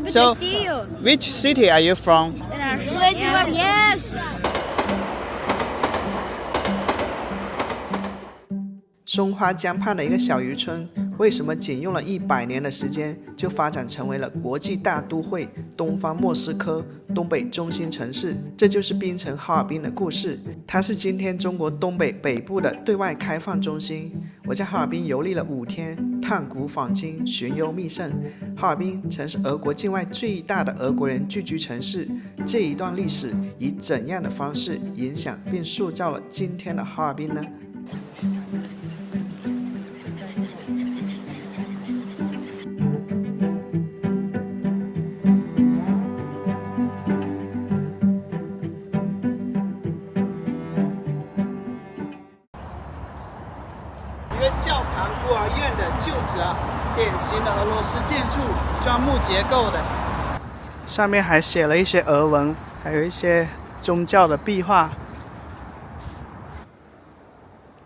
So, which city are you from? Yes. 松花江畔的一个小渔村，为什么仅用了100年的时间就发展成为了国际大都会、东方莫斯科、东北中心城市？这就是槟城哈尔滨的故事。它是今天中国东北北部的对外开放中心。我在哈尔滨游历了5天，探古访今，寻幽觅胜。哈尔滨曾是俄国境外最大的俄国人聚居城市。这一段历史以怎样的方式影响并塑造了今天的哈尔滨呢？教堂孤儿院的旧址啊，典型的俄罗斯建筑，砖木结构的，上面还写了一些俄文，还有一些宗教的壁画。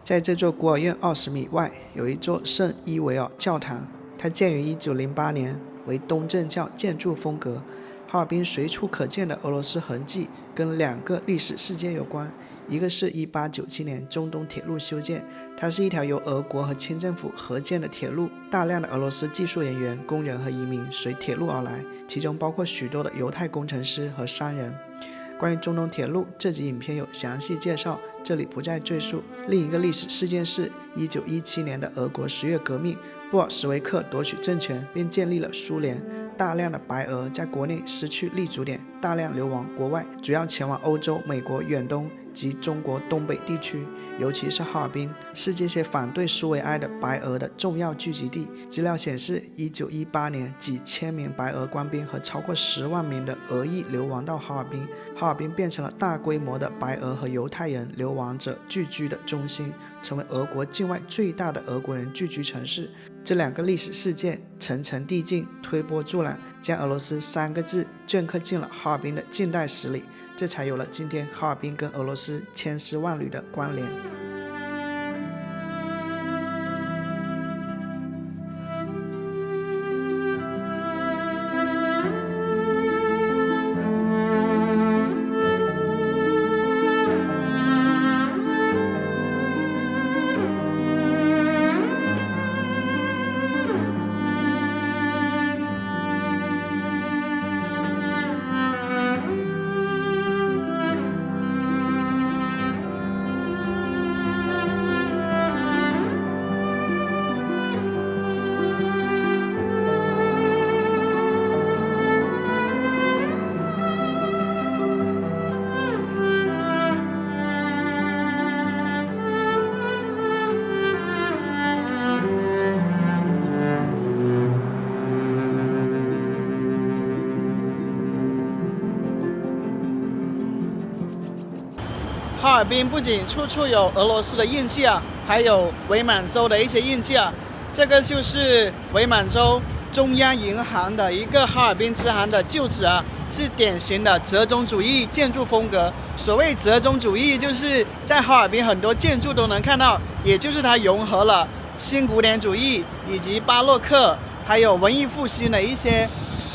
在这座孤儿院20米外，有一座圣伊维尔教堂，它建于1908年，为东正教建筑风格。哈尔滨随处可见的俄罗斯痕迹，跟2个历史事件有关。一个是1897年中东铁路修建，它是一条由俄国和清政府合建的铁路，大量的俄罗斯技术人员、工人和移民随铁路而来，其中包括许多的犹太工程师和商人。关于中东铁路，这集影片有详细介绍，这里不再赘述。另一个历史事件是1917年的俄国10月革命，布尔什维克夺取政权，并建立了苏联。大量的白俄在国内失去立足点，大量流亡国外，主要前往欧洲、美国、远东及中国东北地区，尤其是哈尔滨，是这些反对苏维埃的白俄的重要聚集地。资料显示，1918年几千名白俄官兵和超过10万名的俄裔流亡到哈尔滨，哈尔滨变成了大规模的白俄和犹太人流亡者聚居的中心，成为俄国境外最大的俄国人聚居城市。这2个历史事件层层递进，推波助澜，将俄罗斯3个字镌刻进了哈尔滨的近代史里，这才有了今天哈尔滨跟俄罗斯千丝万缕的关联。哈尔滨不仅处处有俄罗斯的印记啊，还有伪满洲的一些印记啊。这个就是伪满洲中央银行的一个哈尔滨支行的旧址啊，是典型的折中主义建筑风格。所谓折中主义，就是在哈尔滨很多建筑都能看到，也就是它融合了新古典主义以及巴洛克，还有文艺复兴的一些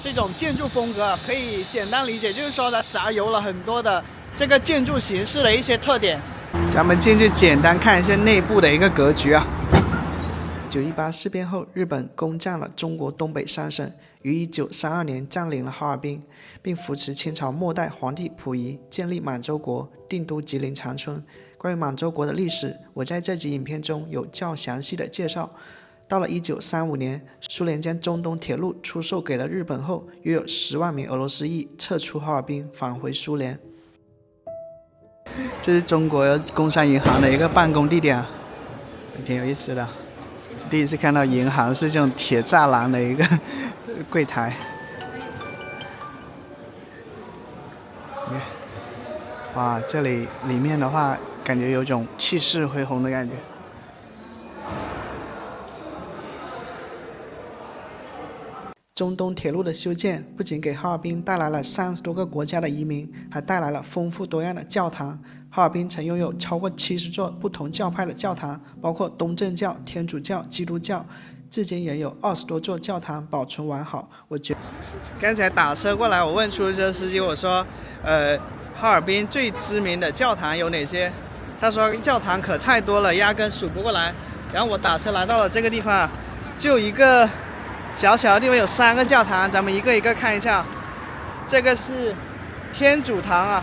这种建筑风格啊。可以简单理解，就是说它杂糅了很多的这个建筑形式的一些特点。咱们进去简单看一下内部的一个格局啊。918事变后，日本攻占了中国东北3省，于1932年占领了哈尔滨，并扶持清朝末代皇帝溥仪建立满洲国，定都吉林长春。关于满洲国的历史，我在这集影片中有较详细的介绍。到了1935年，苏联将中东铁路出售给了日本后，约有10万名俄罗斯裔撤出哈尔滨，返回苏联。这是中国工商银行的一个办公地点啊，挺有意思的。第一次看到银行是这种铁栅栏的一个柜台。哇，这里面的话，感觉有种气势恢宏的感觉。中东铁路的修建不仅给哈尔滨带来了30多个国家的移民，还带来了丰富多样的教堂。哈尔滨曾拥有超过70座不同教派的教堂，包括东正教、天主教、基督教。至今仍有20多座教堂保存完好。刚才打车过来，我问出租车司机，我说，哈尔滨最知名的教堂有哪些？他说教堂可太多了，压根数不过来。然后我打车来到了这个地方，就一个小小的地方有3个教堂，咱们一个一个看一下。这个是天主堂啊，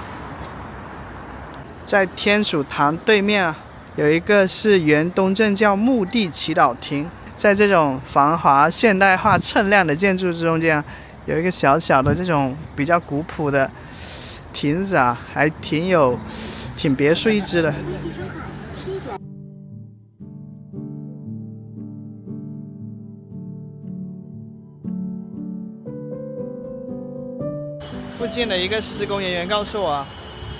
在天主堂对面啊，有一个是原东正教墓地祈祷亭。在这种繁华现代化锃亮的建筑之中间，有一个小小的这种比较古朴的亭子啊，还挺别树一帜的。附近的一个施工人员告诉我，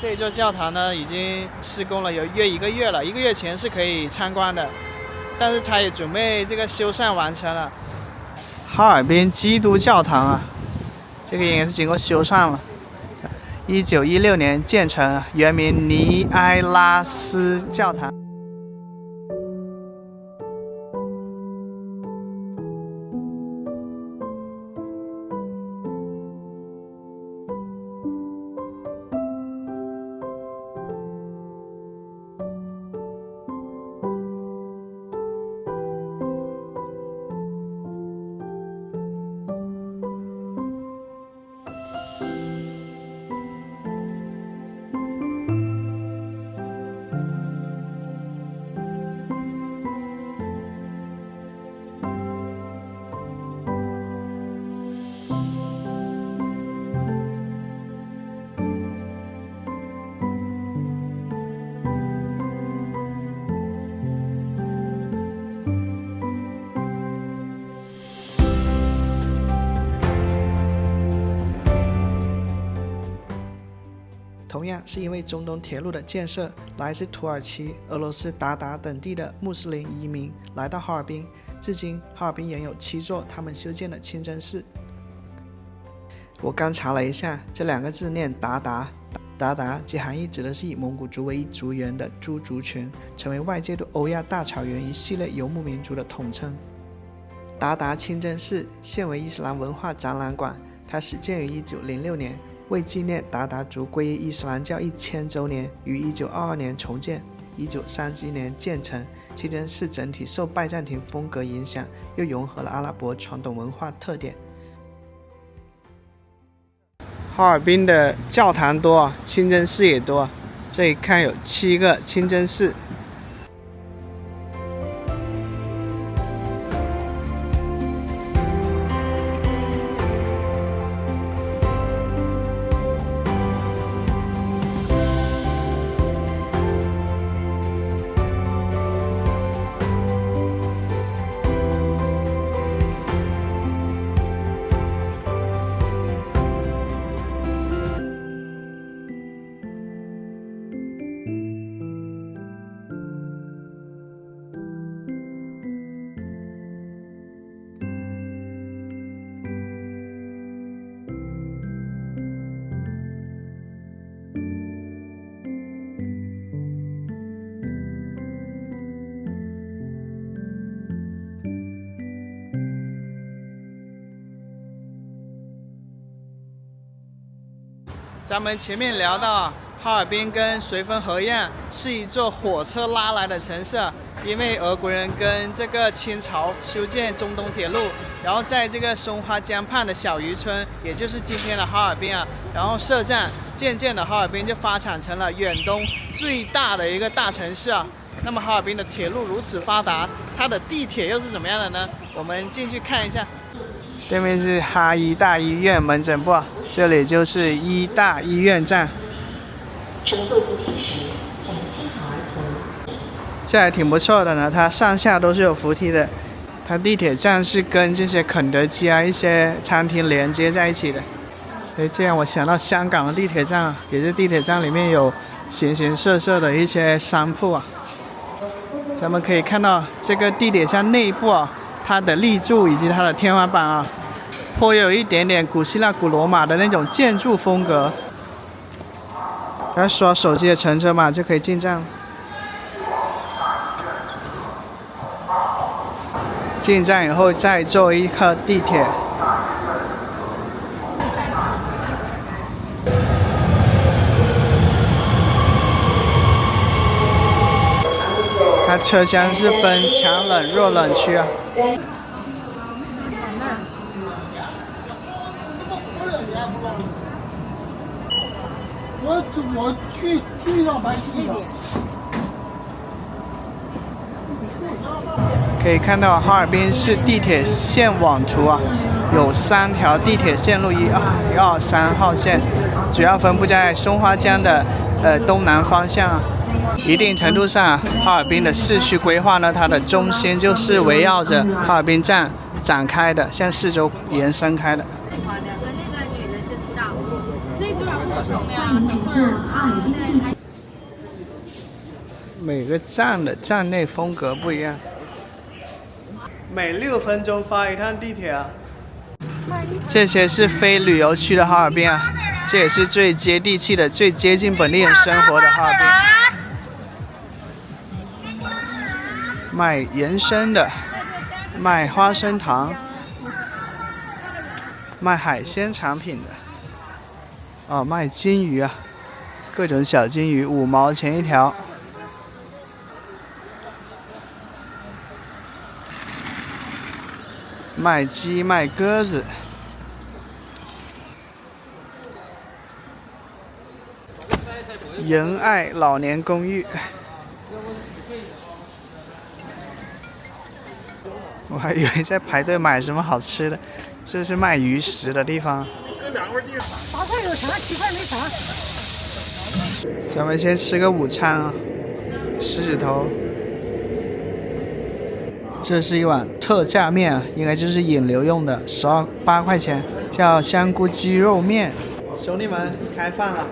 这座教堂呢已经施工了有约1个月了，1个月前是可以参观的，但是他也准备这个修缮完成了。哈尔滨基督教堂啊，这个应该是经过修缮了。1916年建成，原名尼埃拉斯教堂。同样是因为中东铁路的建设，来自土耳其、俄罗斯鞑靼等地的穆斯林移民来到哈尔滨，至今哈尔滨仍有7座他们修建的清真寺。我刚查了一下，这2个字念鞑靼，鞑靼其含义指的是以蒙古族为一族源的诸族群，成为外界对欧亚大草原一系列游牧民族的统称。鞑靼清真寺现为伊斯兰文化展览馆，它始建于1906年。为纪念鞑靼族皈依伊斯兰教1000周年，于1922年重建，1937年建成。清真寺整体受拜占庭风格影响，又融合了阿拉伯传统文化特点。哈尔滨的教堂多，清真寺也多，这里看有7个清真寺。咱们前面聊到，哈尔滨跟绥芬河一样，是一座火车拉来的城市。因为俄国人跟这个清朝修建中东铁路，然后在这个松花江畔的小渔村，也就是今天的哈尔滨啊，然后设站，渐渐的哈尔滨就发展成了远东最大的一个大城市啊。那么哈尔滨的铁路如此发达，它的地铁又是怎么样的呢？我们进去看一下。对面是哈医大医院门诊部，这里就是医大医院站。乘坐扶梯时，请系好儿童。这还挺不错的呢，它上下都是有扶梯的。它地铁站是跟这些肯德基啊一些餐厅连接在一起的。所以这样我想到香港的地铁站啊，也是地铁站里面有形形色色的一些商铺啊。咱们可以看到这个地铁站内部啊，它的立柱以及它的天花板啊，颇有一点点古希腊、古罗马的那种建筑风格。然后刷手机的乘车码就可以进站。进站以后再坐一颗地铁。它车厢是分强冷、弱冷区啊。我去地上买地上。可以看到哈尔滨市地铁线网图啊，有3条地铁线路，1、2、3号线，主要分布在松花江的东南方向啊。一定程度上，哈尔滨的市区规划呢，它的中心就是围绕着哈尔滨站展开的，向四周延伸开的。和那个女的是组长，那组长是我生的呀。每个站的站内风格不一样，每6分钟发一趟地铁啊。这些是非旅游区的哈尔滨啊，这也是最接地气的、最接近本地人生活的哈尔滨。卖人参的，卖花生糖，卖海鲜产品的，卖金鱼啊，各种小金鱼5毛钱一条。卖鸡卖鸽子，仁爱老年公寓。我还以为在排队买什么好吃的，这是卖鱼食的地方。8块有啥，7块没啥。咱们先吃个午餐啊，狮子头。这是一碗特价面啊，应该就是引流用的，8块钱，叫香菇鸡肉面。兄弟们，开饭了。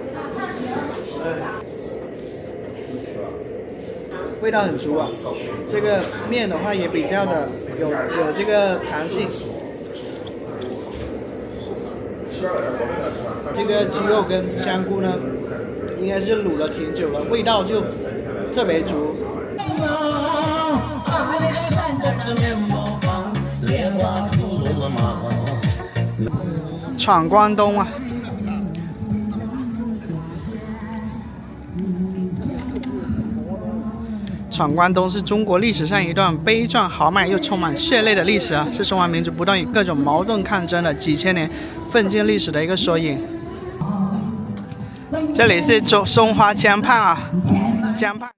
味道很足啊，这个面的话也比较的有这个弹性。这个鸡肉跟香菇呢，应该是卤了挺久了，味道就特别足。闯关东啊！闯关东是中国历史上一段悲壮豪迈又充满血泪的历史啊，是中华民族不断与各种矛盾抗争的几千年奋进历史的一个缩影。这里是松花江畔啊，江畔。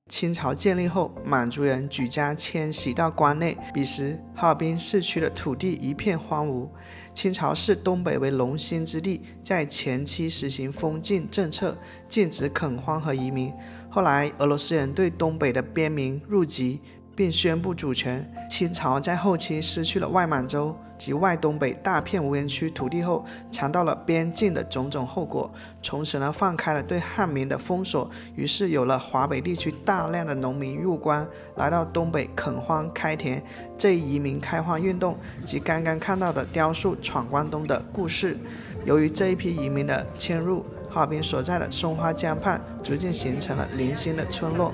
清朝建立后，满族人举家迁徙到关内，彼时哈尔滨市区的土地一片荒芜。清朝视东北为龙兴之地，在前期实行封禁政策，禁止垦荒和移民。后来俄罗斯人对东北的边民入籍，并宣布主权。清朝在后期失去了外满洲及外东北大片无人区土地后，尝到了边境的种种后果，从此呢放开了对汉民的封锁，于是有了华北地区大量的农民入关，来到东北垦荒开田。这一移民开荒运动及刚刚看到的雕塑闯关东的故事，由于这一批移民的迁入，哈尔滨所在的松花江畔逐渐形成了零星的村落。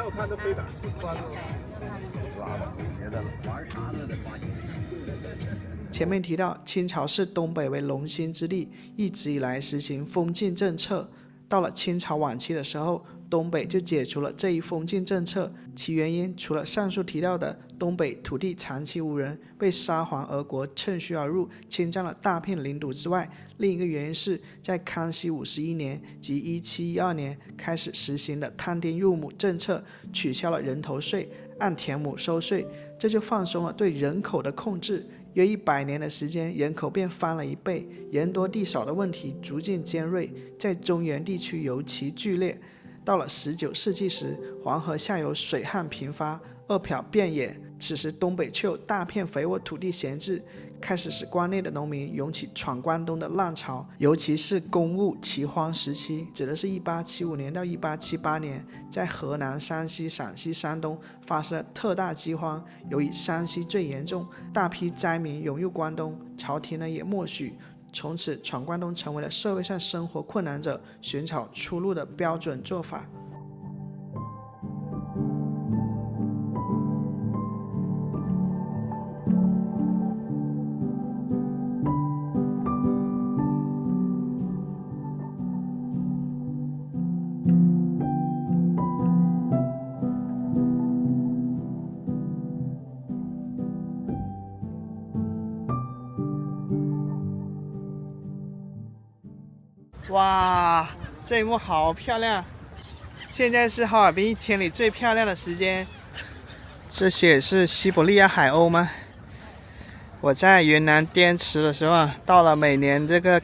我看这飞杆，前面提到，清朝视东北为龙兴之地，一直以来实行封禁政策。到了清朝晚期的时候，东北就解除了这一封禁政策。其原因除了上述提到的东北土地长期无人，被沙皇俄国趁虚而入，侵占了大片领土之外，另一个原因是在康熙51年及1712年开始实行的摊丁入亩政策，取消了人头税，按田亩收税，这就放松了对人口的控制。约100年的时间，人口便翻了1倍，人多地少的问题逐渐尖锐，在中原地区尤其剧烈。到了19世纪时，黄河下游水旱频发，饿殍遍野，此时东北却有大片肥沃土地闲置，开始使关内的农民涌起闯关东的浪潮。尤其是公务饥荒时期，指的是1875年到1878年，在河南、山西、陕西、山东发生了特大饥荒，由于山西最严重，大批灾民涌入关东，朝廷呢也默许。从此闯关东成为了社会上生活困难者寻找出路的标准做法。哇，这一幕好漂亮！现在是哈尔滨一天里最漂亮的时间。这些是西伯利亚海鸥吗？我在云南滇池的时候啊，到了每年这个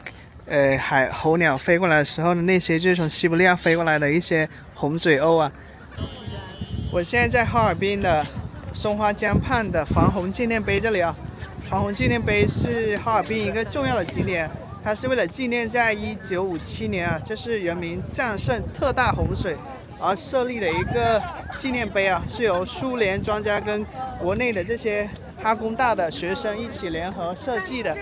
候鸟飞过来的时候呢，那些就是从西伯利亚飞过来的一些红嘴鸥啊。我现在在哈尔滨的松花江畔的防洪纪念碑这里啊。防洪纪念碑是哈尔滨一个重要的景点，它是为了纪念在1957年啊，这是人民战胜特大洪水而设立的一个纪念碑啊，是由苏联专家跟国内的这些哈工大的学生一起联合设计的。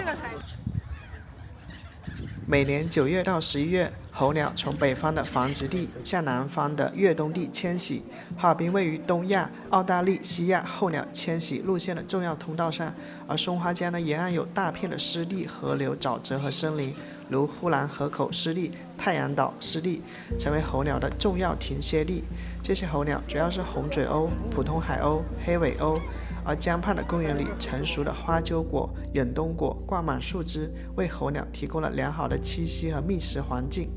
每年9月到11月，候鸟从北方的繁殖地向南方的越冬地迁徙。哈尔滨位于东亚、澳大利西亚候鸟迁徙路线的重要通道上，而松花江的沿岸有大片的湿地、河流、沼泽和森林，如呼兰河口湿地、太阳岛湿地，成为候鸟的重要停歇地。这些候鸟主要是红嘴鸥、普通海鸥、黑尾鸥。而江畔的公园里，成熟的花鸠果、忍冬果挂满树枝，为候鸟提供了良好的栖息和觅食环境。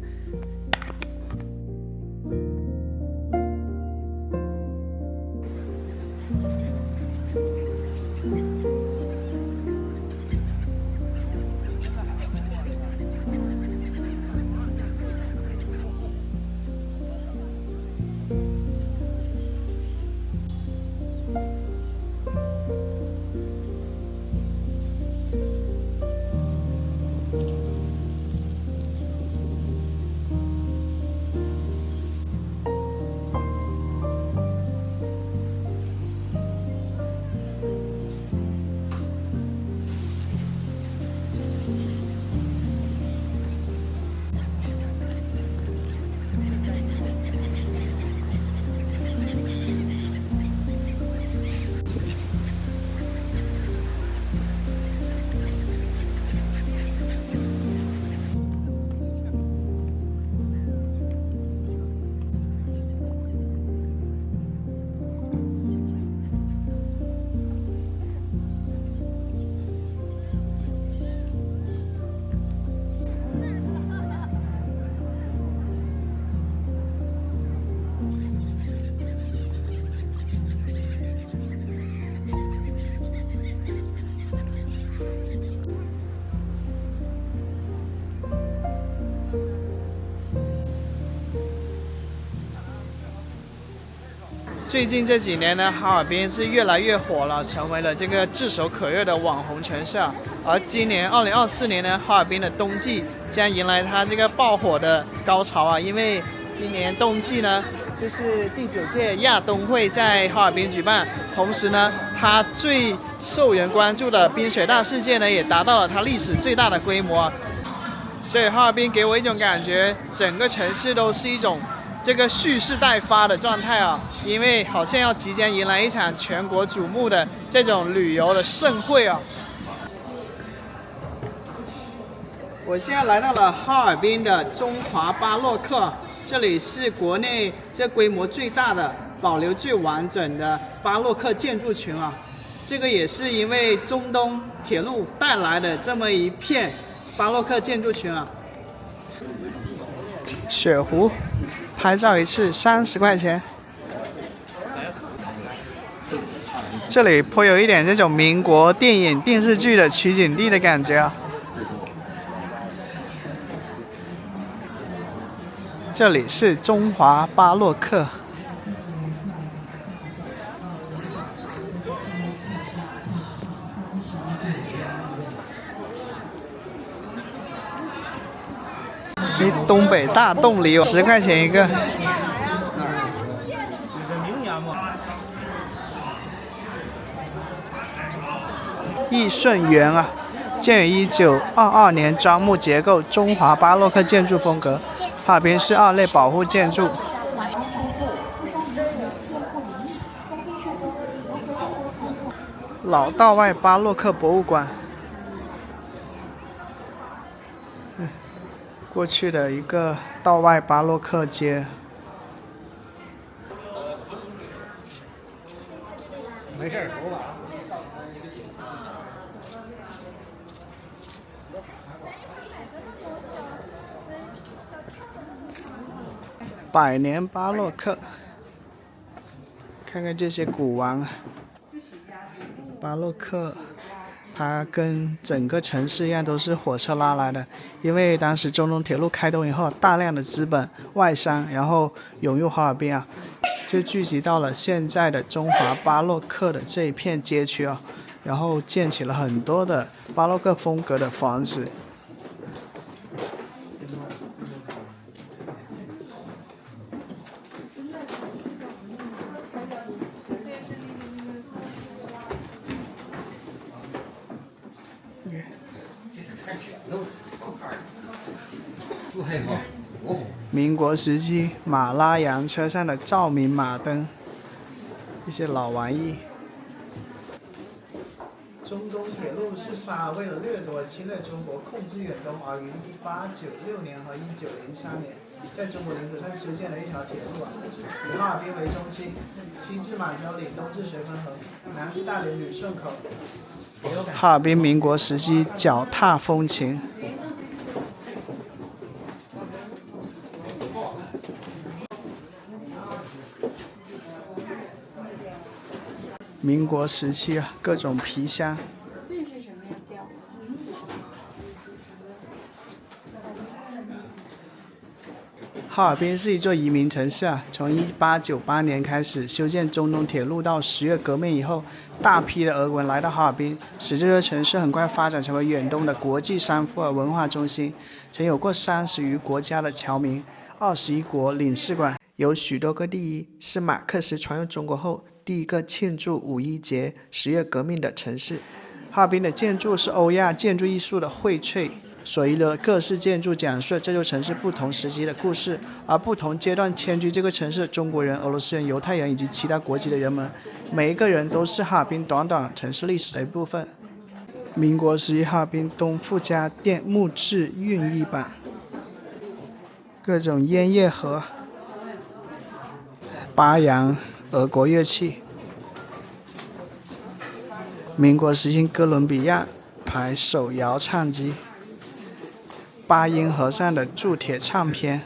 最近这几年呢，哈尔滨是越来越火了，成为了这个炙手可热的网红城市啊。而今年2024年呢，哈尔滨的冬季将迎来它这个爆火的高潮啊，因为今年冬季呢，就是第9届亚冬会在哈尔滨举办，同时呢，它最受人关注的冰水大世界呢，也达到了它历史最大的规模啊。所以哈尔滨给我一种感觉，整个城市都是一种这个蓄势待发的状态啊，因为好像要即将迎来一场全国瞩目的这种旅游的盛会啊。我现在来到了哈尔滨的中华巴洛克，这里是国内这规模最大的、保留最完整的巴洛克建筑群啊。这个也是因为中东铁路带来的这么一片巴洛克建筑群啊。雪湖。拍照一次30块钱，这里颇有一点这种民国电影电视剧的取景地的感觉啊。这里是中华巴洛克。东北大冻梨10块钱一个。益顺园啊，建于1922年，樟木结构，中华巴洛克建筑风格，哈尔滨市2类保护建筑。老道外巴洛克博物馆。过去的一个道外巴洛克街。没事，走吧。百年巴洛克，看看这些古玩。巴洛克，它跟整个城市一样都是火车拉来的，因为当时中东铁路开通以后，大量的资本外商然后涌入哈尔滨啊，就聚集到了现在的中华巴洛克的这一片街区啊，然后建起了很多的巴洛克风格的房子。民国时期马拉洋车上的照明马灯，一些老玩意。中东铁路是沙俄为了掠夺侵略中国、控制远东而于1896年和1903年在中国领土上修建了一条铁路，以哈尔滨为中心，西至满洲里，东至绥芬河，南至大连旅顺口。哈尔滨民国时期脚踏风情。民国时期啊，各种皮箱。这是什么呀？雕。哈尔滨是一座移民城市啊，从1898年开始修建中东铁路到10月革命以后，大批的俄国人来到哈尔滨，使这座城市很快发展成为远东的国际商埠和文化中心，曾有过30余国家的侨民，21国领事馆，有许多个第一，是马克思传入中国后第一个庆祝5·1节、10月革命的城市。哈尔滨的建筑是欧亚建筑艺术的荟萃，所遗留的各式建筑讲述了这座城市不同时期的故事，而不同阶段迁居这个城市的中国人、俄罗斯人、犹太人以及其他国籍的人们，每一个人都是哈尔滨短短城市历史的一部分。民国时期哈尔滨东富家店木质韵艺版，各种烟叶盒、巴扬俄国乐器。民国时期哥伦比亚牌手摇唱机，八音盒上的铸铁唱片。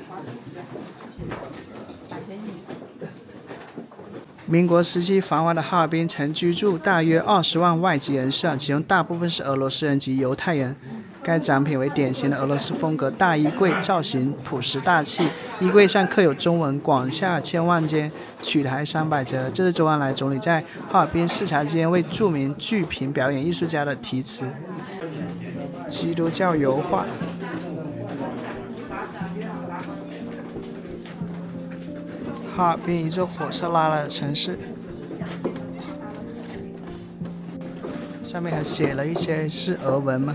民国时期繁华的哈尔滨曾居住大约20万外籍人士，其中大部分是俄罗斯人及犹太人。该展品为典型的俄罗斯风格大衣柜，造型朴实大气，衣柜上刻有中文“广厦千万间，取台300折”，这是周恩来总理在哈尔滨视察期间为著名剧评表演艺术家的题词。基督教油画。哈尔滨一座火车拉来的城市，上面还写了一些是俄文吗？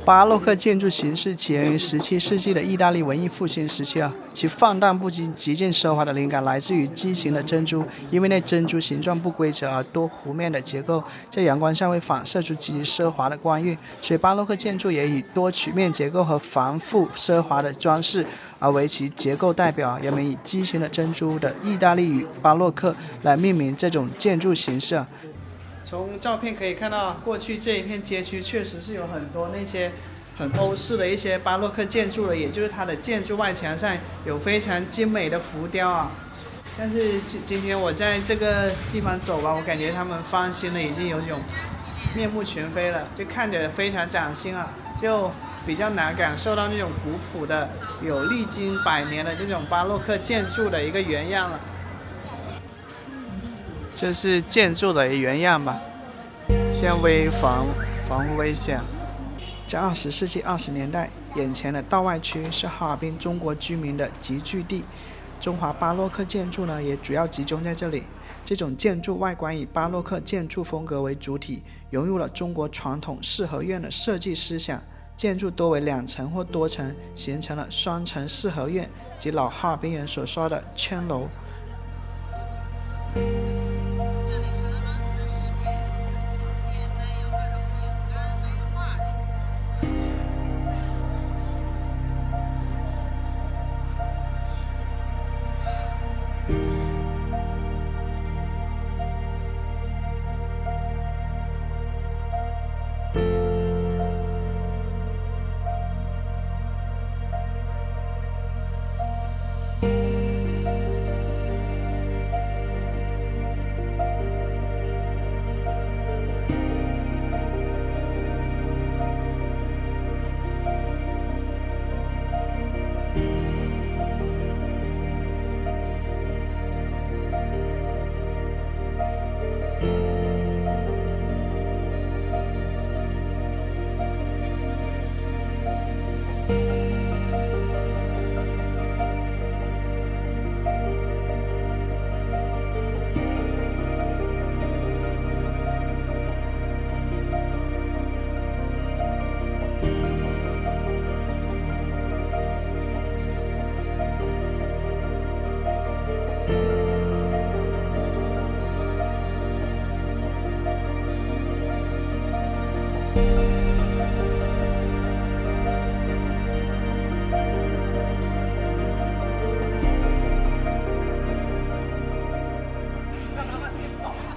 巴洛克建筑形式起源于17世纪的意大利文艺复兴时期其放荡不羁、极尽奢华的灵感来自于畸形的珍珠，因为那珍珠形状不规则而多弧面的结构在阳光下会反射出极其奢华的光晕，所以巴洛克建筑也以多曲面结构和繁复奢华的装饰而为其结构代表。人们以畸形的珍珠的意大利语巴洛克来命名这种建筑形式。从照片可以看到，过去这一片街区确实是有很多那些很欧式的一些巴洛克建筑的，也就是它的建筑外墙上有非常精美的浮雕但是今天我在这个地方走吧，我感觉他们翻新了，已经有种面目全非了，就看着非常崭新就比较难感受到那种古朴的、有历经100年的这种巴洛克建筑的一个原样了。这是建筑的原样吧，先防护危险。在20世纪20年代，眼前的道外区是哈尔滨中国居民的集聚地，中华巴洛克建筑呢也主要集中在这里。这种建筑外观以巴洛克建筑风格为主体，融入了中国传统四合院的设计思想。建筑多为2层或多层，形成了双层四合院，即老哈尔滨人所说的圈楼。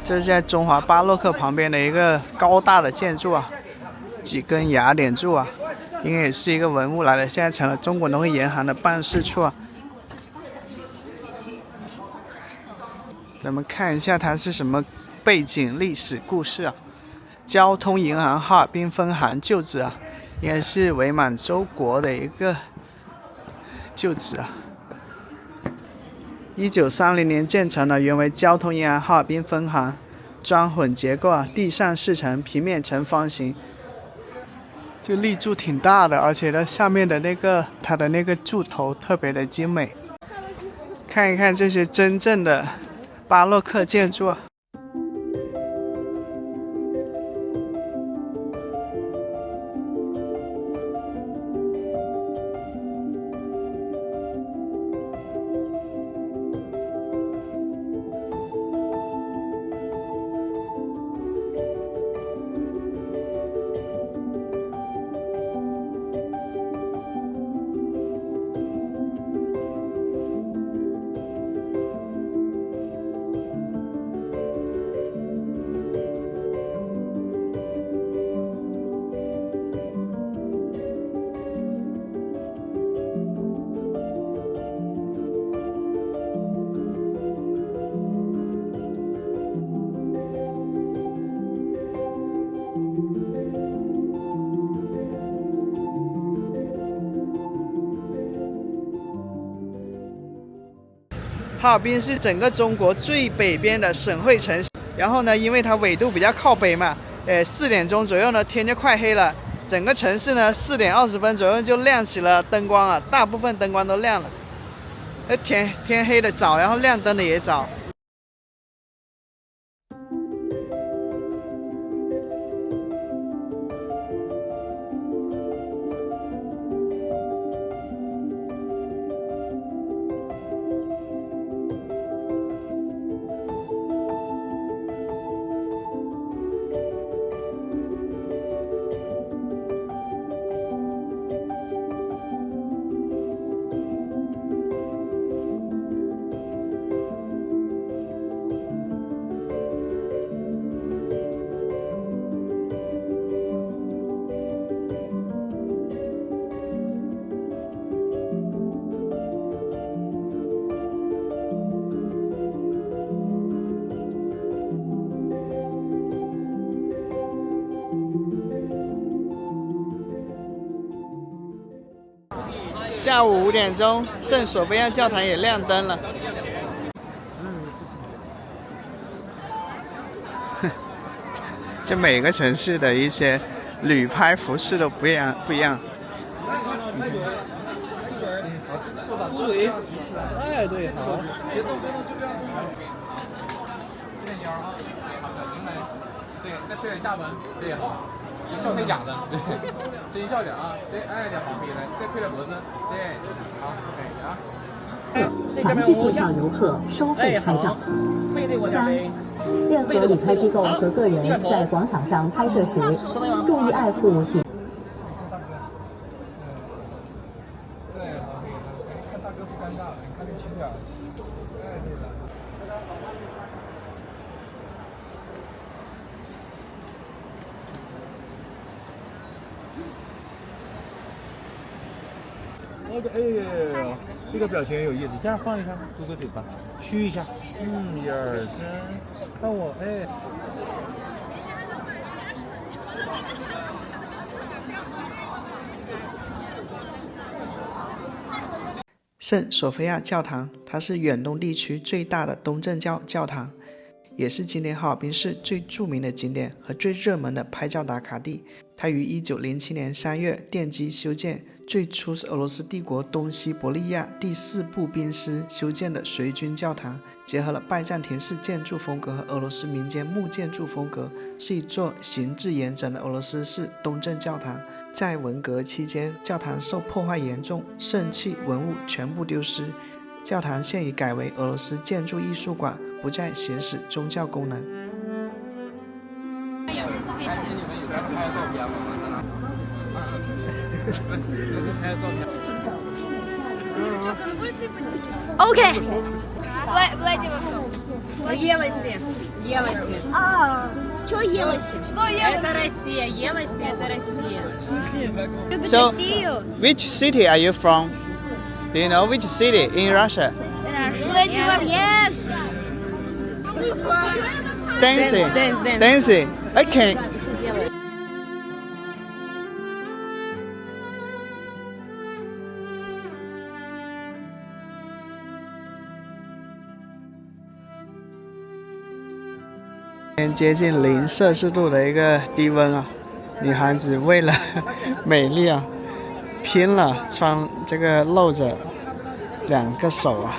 这是在中华巴洛克旁边的一个高大的建筑啊，几根雅典柱啊，应该也是一个文物来的，现在成了中国农业银行的办事处啊。咱们看一下它是什么背景历史故事啊？交通银行哈尔滨分行旧址啊，应该是伪满洲国的一个旧址啊。1930年建成的，原为交通银行哈尔滨分行，砖混结构啊，地上4层，平面呈方形。这个立柱挺大的，而且呢，下面的它的那个柱头特别的精美。看一看这些真正的巴洛克建筑啊。哈尔滨是整个中国最北边的省会城市，然后呢，因为它纬度比较靠北嘛，4点钟左右呢，天就快黑了，整个城市呢4点20分左右就亮起了灯光啊，大部分灯光都亮了，天黑的早，然后亮灯的也早。下午5点钟，圣索菲亚教堂也亮灯了。这每个城市的一些旅拍服饰都不一样。哎，对，好。对，再推点下巴，对，好。笑太假了，对，真笑点啊，对，矮点好，可以来，再推点脖子，对，好，可以啊。强制介绍游客收费拍照。3. 任何旅拍机构和个人在广场上拍摄时，注意爱护警。对，好，可以，看大哥不尴尬了，你看那点。哎，对了。哎，这个表情有意思，这样放一下，嘟个嘴巴，嘘一下，1、2、3，看我，哎。圣索菲亚教堂，它是远东地区最大的东正教教堂，也是今年哈尔滨市最著名的景点和最热门的拍照打卡地。它于1907年3月奠基修建，最初是俄罗斯帝国东西伯利亚第4步兵师修建的随军教堂，结合了拜占庭式建筑风格和俄罗斯民间木建筑风格，是一座形制严整的俄罗斯式东正教堂。在文革期间，教堂受破坏严重，圣器文物全部丢失。教堂现已改为俄罗斯建筑艺术馆，不再行使宗教功能。OK， Влади Васу. Елоси. Елоси. Что елоси? Что Это Россия. Елоси — это Россия. В смысле? Любит So, Россию? which city are you from? Do you know which city in Russia? Yes. Dancing. Dance. Dancing. Okay. 接近0摄氏度的一个低温啊，女孩子为了美丽啊，拼了穿这个露着2个手啊。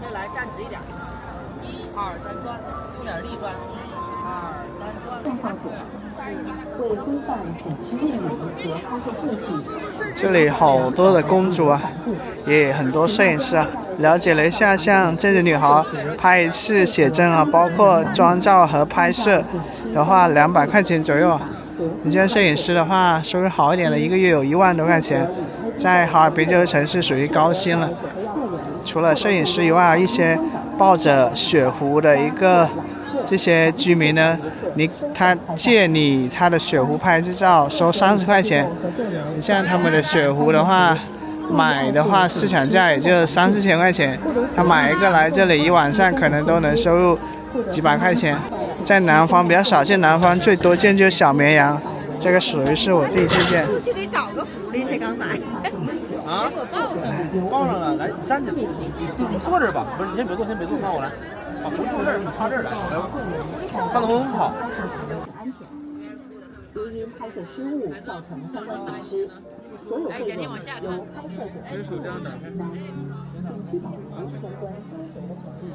再来站直一点，1、2、3转，用点力转，1、2、3转。爱好者为规范景区运营和拍摄秩序。这里好多的公主啊，也很多摄影师啊。了解了一下，像这个女孩拍一次写真啊，包括妆照和拍摄的话，200块钱左右啊。你像摄影师的话，收入好一点的，1个月有1万多块钱，在哈尔滨这个城市属于高薪了。除了摄影师以外，一些抱着雪壶的一个这些居民呢，他借你他的雪壶拍照，收30块钱。你像他们的雪壶的话，买的话市场价也就3、4千块钱，他买一个来这里1晚上可能都能收入几百块钱。在南方比较少见，南方最多见就是小绵羊，这个属于是我第一次见。去得找个福利去，刚才。啊，抱上了，来站着，你坐这儿吧，不是，你先别坐，让我来，把扶坐这儿，趴这儿来，看能不能跑。安全，由于拍摄失误造成相关损失，所有费用由拍摄者自己承担。景区保留相关征收的权利。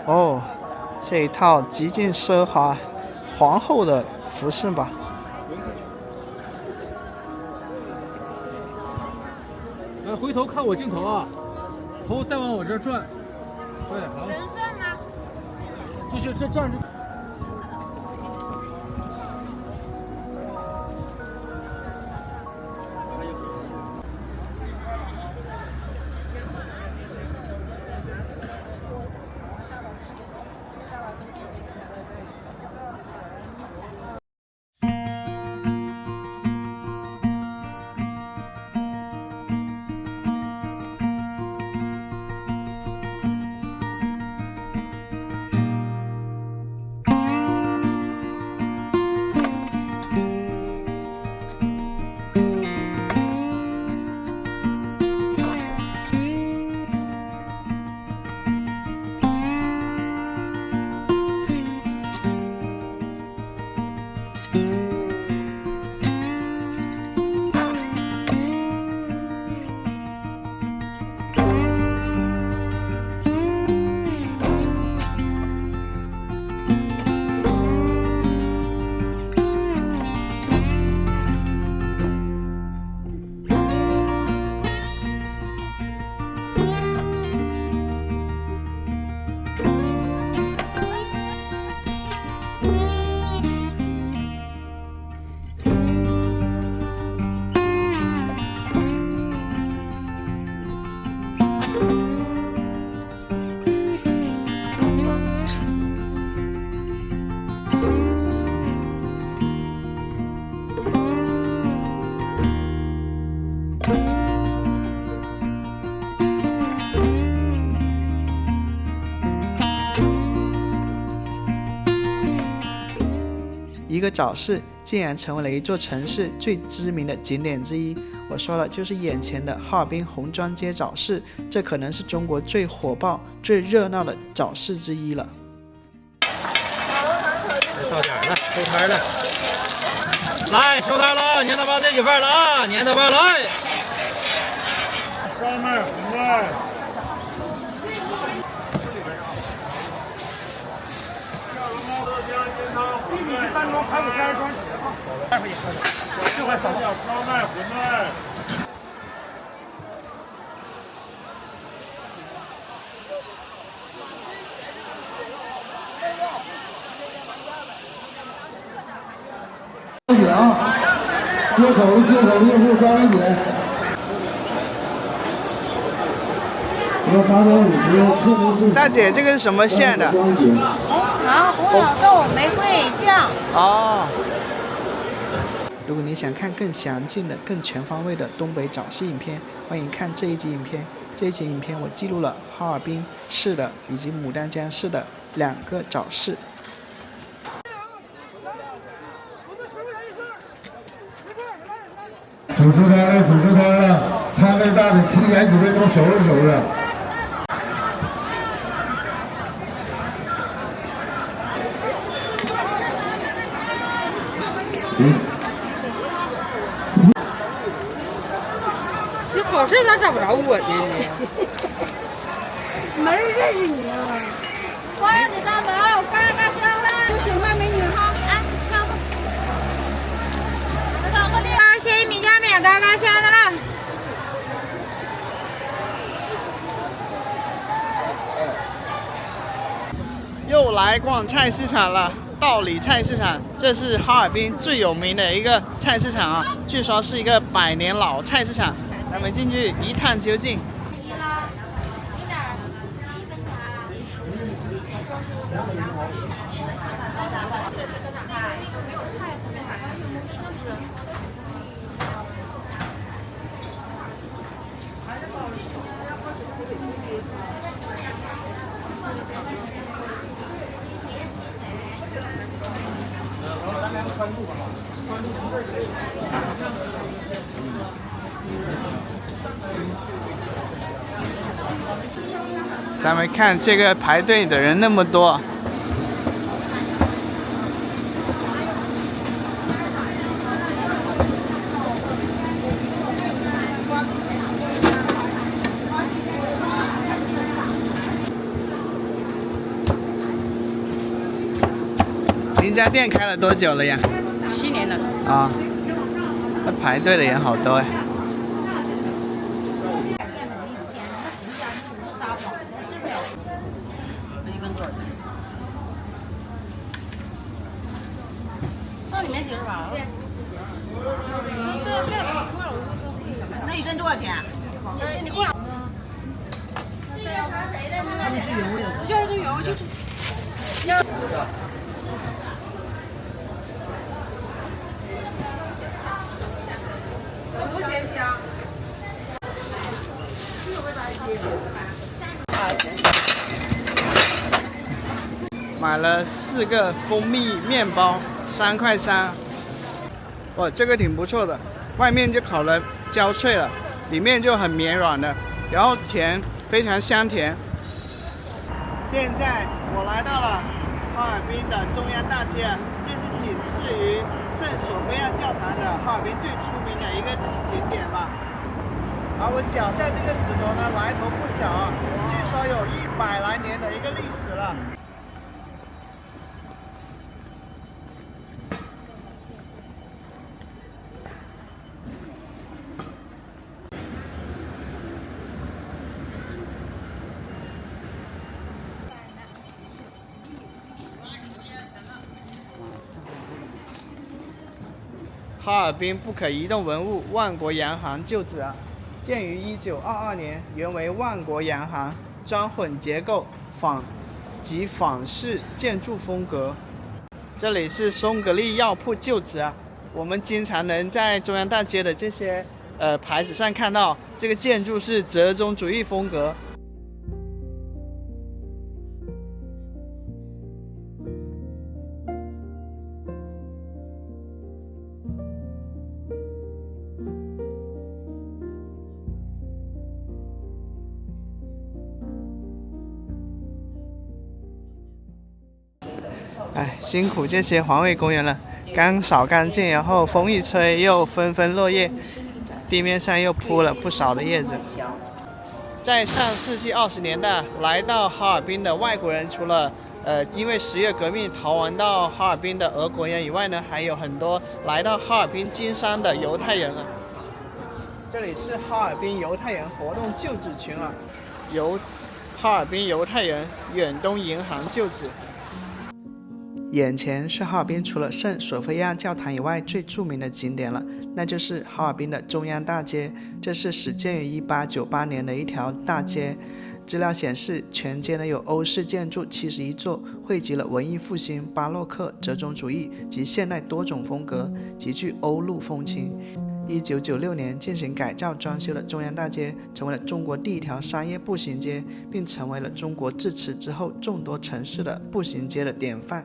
哦，这一套极尽奢华皇后的服饰吧。来，回头看我镜头啊，头再往我这儿转，对，好。能转吗？这样就。一个早市竟然成为了一座城市最知名的景点之一。我说了，就是眼前的哈尔滨红砖街早市，这可能是中国最火爆、最热闹的早市之一了。到点了，收摊了，来收摊了，年头包这几份了啊，年头包来。烧麦、红麦。单装排骨3双鞋吧，2块钱，6块3角烧麦、馄饨。接口用户3块钱。大姐，这个是什么馅的？啊，红枣豆、玫瑰酱。哦。如果你想看更详尽的、更全方位的东北早市影片，欢迎看这一集影片。这一集影片我记录了哈尔滨市的以及牡丹江市的2个早市。煮出汤了，煮出汤了，汤没大的，提前几分钟熟了。你好事咋找不着我呢？没人认识你啊！欢迎你大门，嘎嘎香了，有小卖美女哈！哎，看吧。谢谢米家面，嘎嘎香的了。又来逛菜市场了，道里菜市场，这是哈尔滨最有名的一个菜市场啊，据说是一个100年老菜市场，咱们进去一探究竟。咱们看这个排队的人那么多，您家店开了多久了呀7年了。啊，那排队的人好多哎。那里面几十把？那一针多少钱？你过来。那是原味的。就是原味，就是。不嫌香。买了4个蜂蜜面包，3块3。哇，这个挺不错的，外面就烤得焦脆了，里面就很绵软的，然后甜，非常香甜。现在我来到了哈尔滨的中央大街，这是仅次于圣索菲亚教堂的哈尔滨最出名的一个景点吧。而我脚下这个石头呢，来头不小啊，据说有100来年的一个历史了。哈尔滨不可移动文物万国洋行旧址啊，建于1922年，原为万国洋行，砖混结构，仿式建筑风格。这里是松格利药铺旧址啊，我们经常能在中央大街的这些牌子上看到，这个建筑是折中主义风格。哎，辛苦这些环卫工人了，刚扫干净，然后风一吹又纷纷落叶，地面上又铺了不少的叶子。在上世纪20年代来到哈尔滨的外国人，除了因为10月革命逃亡到哈尔滨的俄国人以外呢，还有很多来到哈尔滨经商的犹太人啊。这里是哈尔滨犹太人活动旧址群啊，哈尔滨犹太人远东银行旧址。眼前是哈尔滨除了圣索菲亚教堂以外最著名的景点了，那就是哈尔滨的中央大街。这是始建于1898年的一条大街。资料显示，全街呢有欧式建筑71座，汇集了文艺复兴、巴洛克、折中主义及现代多种风格，极具欧陆风情。1996年进行改造装修的中央大街，成为了中国第一条商业步行街，并成为了中国自此之后众多城市的步行街的典范。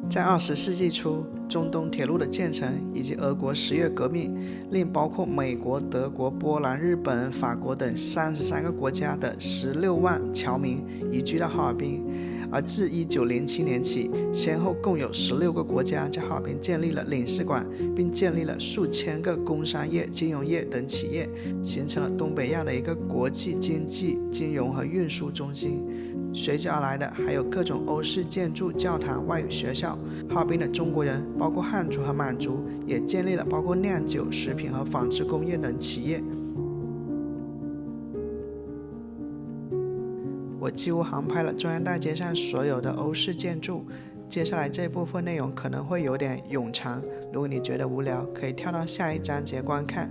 在20世纪初，中东铁路的建成以及俄国10月革命，令包括美国、德国、波兰、日本、法国等33个国家的16万侨民移居到哈尔滨。而自1907年起，先后共有16个国家在哈尔滨建立了领事馆，并建立了数千个工商业、金融业等企业，形成了东北亚的一个国际经济、金融和运输中心。随之而来的还有各种欧式建筑、教堂、外语学校。哈尔滨的中国人，包括汉族和满族，也建立了包括酿酒、食品和纺织工业等企业。我几乎航拍了中央大街上所有的欧式建筑。接下来这部分内容可能会有点冗长，如果你觉得无聊，可以跳到下一章节观看。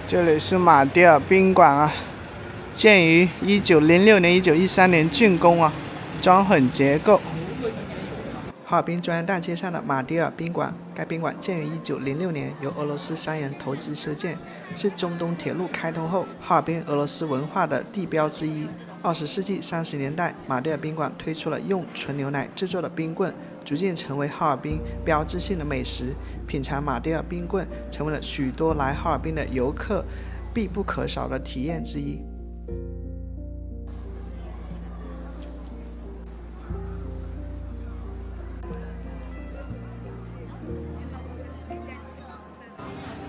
这里是马迭尔宾馆啊，建于1906年、1913年竣工啊，装混结构。哈尔滨中央大街上的马迭尔宾馆，该宾馆建于1906年，由俄罗斯商人投资修建，是中东铁路开通后哈尔滨俄罗斯文化的地标之一。20世纪30年代，马迭尔宾馆推出了用纯牛奶制作的冰棍，逐渐成为哈尔滨标志性的美食。品尝马迭尔冰棍成为了许多来哈尔滨的游客必不可少的体验之一。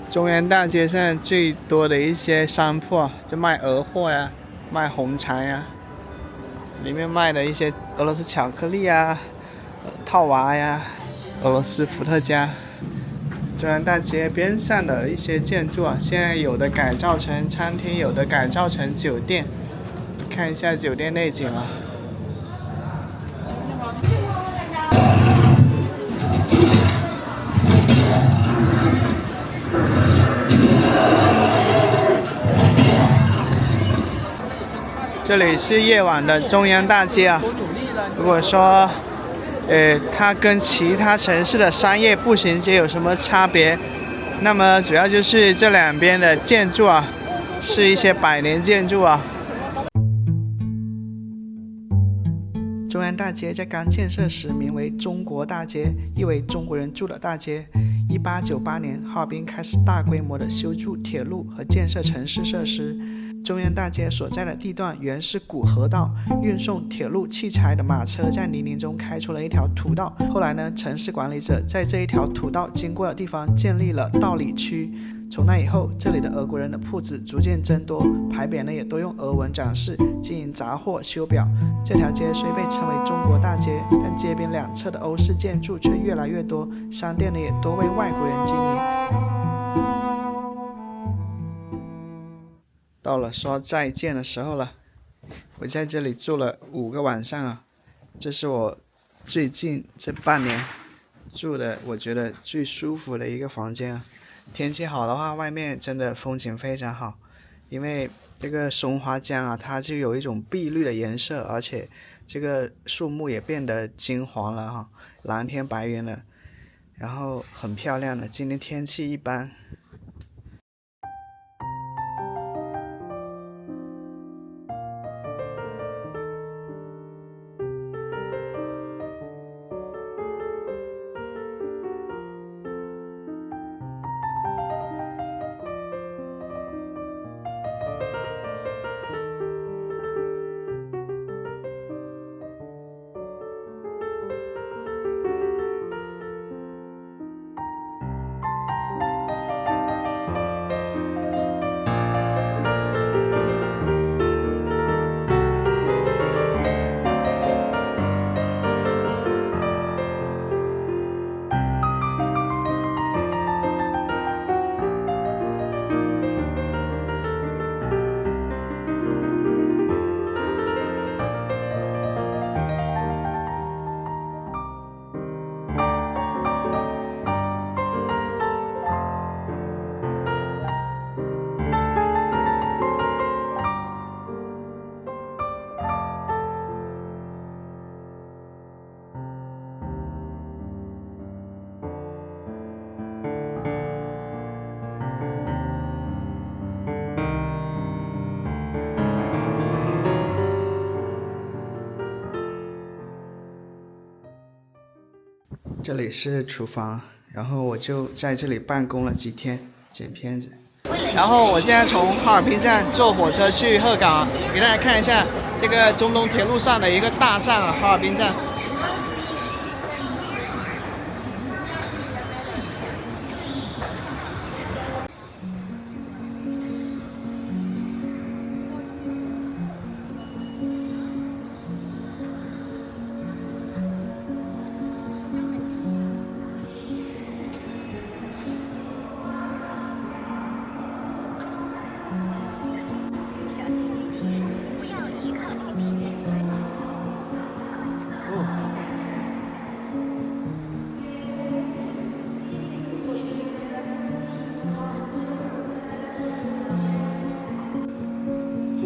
中原大街上最多的一些商铺啊，就卖鹅货呀，卖红肠呀，里面卖的一些俄罗斯巧克力呀、套娃呀、俄罗斯伏特加。中原大街边上的一些建筑啊，现在有的改造成餐厅，有的改造成酒店，看一下酒店内景啊。这里是夜晚的中央大街啊。如果说，它跟其他城市的商业步行街有什么差别？那么主要就是这两边的建筑啊，是一些百年建筑啊。中央大街在刚建设时名为中国大街，意为中国人住的大街。1898年，哈尔滨开始大规模的修筑铁路和建设城市设施。中央大街所在的地段原是古河道，运送铁路器材的马车在泥泞中开出了一条土道。后来呢，城市管理者在这一条土道经过的地方建立了道里区。从那以后，这里的俄国人的铺子逐渐增多，牌匾呢也多用俄文展示，经营杂货修表。这条街虽被称为中国大街，但街边两侧的欧式建筑却越来越多，商店呢也多为外国人经营。到了说再见的时候了，我在这里住了5个晚上啊，这是我最近这半年住的我觉得最舒服的一个房间啊。天气好的话，外面真的风景非常好，因为这个松花江啊，它就有一种碧绿的颜色，而且这个树木也变得金黄了哈，蓝天白云了，然后很漂亮的。今天天气一般。这里是厨房，然后我就在这里办公了几天，剪片子。然后我现在从哈尔滨站坐火车去鹤岗，给大家看一下这个中东铁路上的一个大站啊，哈尔滨站。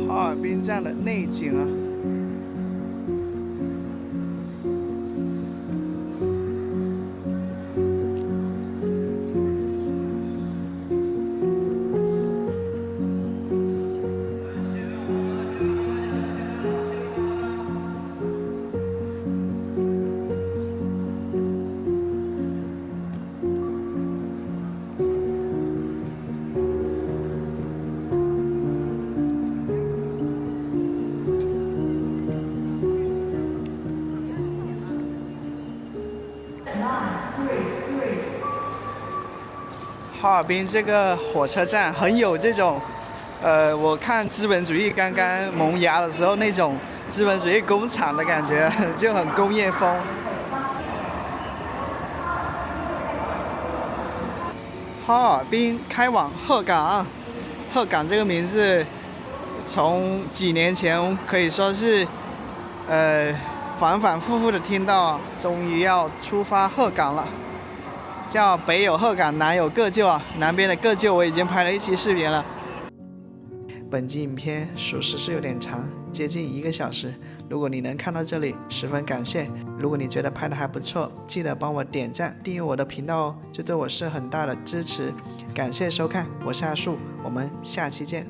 哈尔滨站的内景啊。哈尔滨这个火车站很有这种，我看资本主义刚刚萌芽的时候那种资本主义工厂的感觉，就很工业风。哈尔滨开往鹤岗，鹤岗这个名字从几年前可以说是反反复复的听到，终于要出发鹤岗了。叫北有鹤岗，南有个旧啊。南边的个旧我已经拍了一期视频了。本集影片属实是有点长，接近1个小时。如果你能看到这里，十分感谢。如果你觉得拍的还不错，记得帮我点赞、订阅我的频道哦，这对我是很大的支持。感谢收看，我是阿树，我们下期见。